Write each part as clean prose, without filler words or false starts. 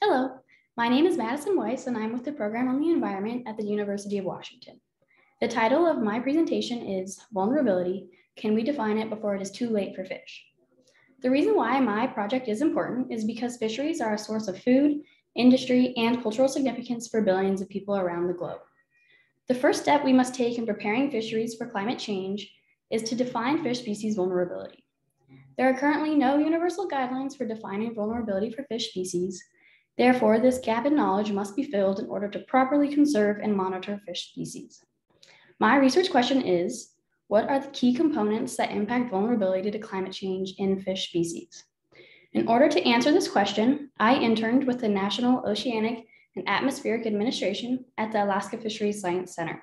Hello, my name is Madison Weise, and I'm with the Program on the Environment at the University of Washington. The title of my presentation is Vulnerability: Can we define it before it is too late for fish? The reason why my project is important is because fisheries are a source of food, industry, and cultural significance for billions of people around the globe. The first step we must take in preparing fisheries for climate change is to define fish species vulnerability. There are currently no universal guidelines for defining vulnerability for fish species. Therefore, this gap in knowledge must be filled in order to properly conserve and monitor fish species. My research question is, what are the key components that impact vulnerability to climate change in fish species? In order to answer this question, I interned with the National Oceanic and Atmospheric Administration at the Alaska Fisheries Science Center.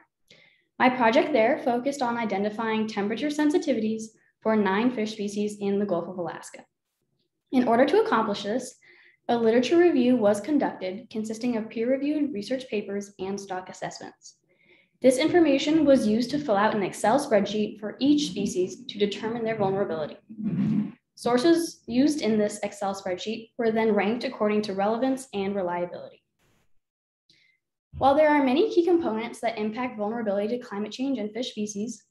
My project there focused on identifying temperature sensitivities for 9 fish species in the Gulf of Alaska. In order to accomplish this, a literature review was conducted consisting of peer-reviewed research papers and stock assessments. This information was used to fill out an Excel spreadsheet for each species to determine their vulnerability. Sources used in this Excel spreadsheet were then ranked according to relevance and reliability. While there are many key components that impact vulnerability to climate change in fish species,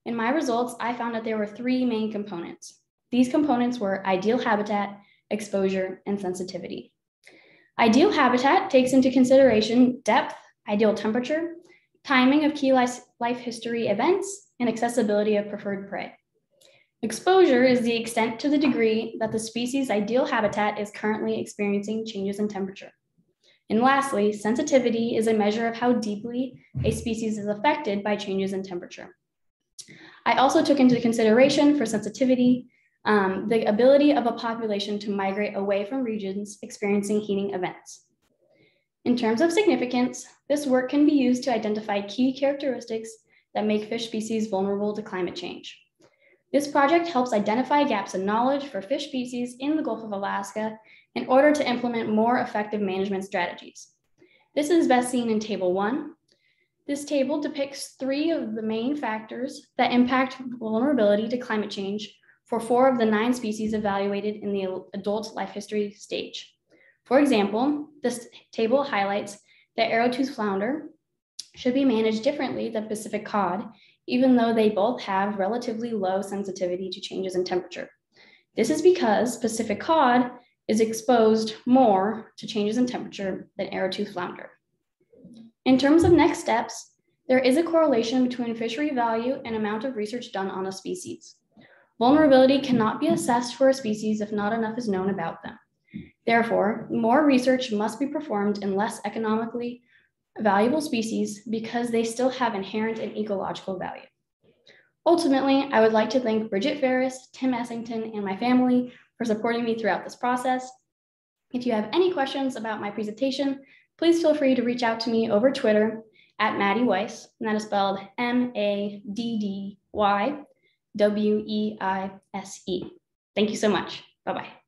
in my results, I found that there were 3 main components. These components were ideal habitat, exposure, and sensitivity. Ideal habitat takes into consideration depth, ideal temperature, timing of key life history events, and accessibility of preferred prey. Exposure is the extent to the degree that the species' ideal habitat is currently experiencing changes in temperature. And lastly, sensitivity is a measure of how deeply a species is affected by changes in temperature. I also took into consideration for sensitivity the ability of a population to migrate away from regions experiencing heating events. In terms of significance, this work can be used to identify key characteristics that make fish species vulnerable to climate change. This project helps identify gaps in knowledge for fish species in the Gulf of Alaska in order to implement more effective management strategies. This is best seen in Table 1. This table depicts 3 of the main factors that impact vulnerability to climate change for 4 of the 9 species evaluated in the adult life history stage. For example, this table highlights that arrowtooth flounder should be managed differently than Pacific cod, even though they both have relatively low sensitivity to changes in temperature. This is because Pacific cod is exposed more to changes in temperature than arrowtooth flounder. In terms of next steps, there is a correlation between fishery value and amount of research done on a species. Vulnerability cannot be assessed for a species if not enough is known about them. Therefore, more research must be performed in less economically valuable species because they still have inherent and ecological value. Ultimately, I would like to thank Bridget Ferris, Tim Essington, and my family for supporting me throughout this process. If you have any questions about my presentation, please feel free to reach out to me over Twitter at Maddie Weise, and that is spelled MADDYWEISE. Thank you so much. Bye-bye.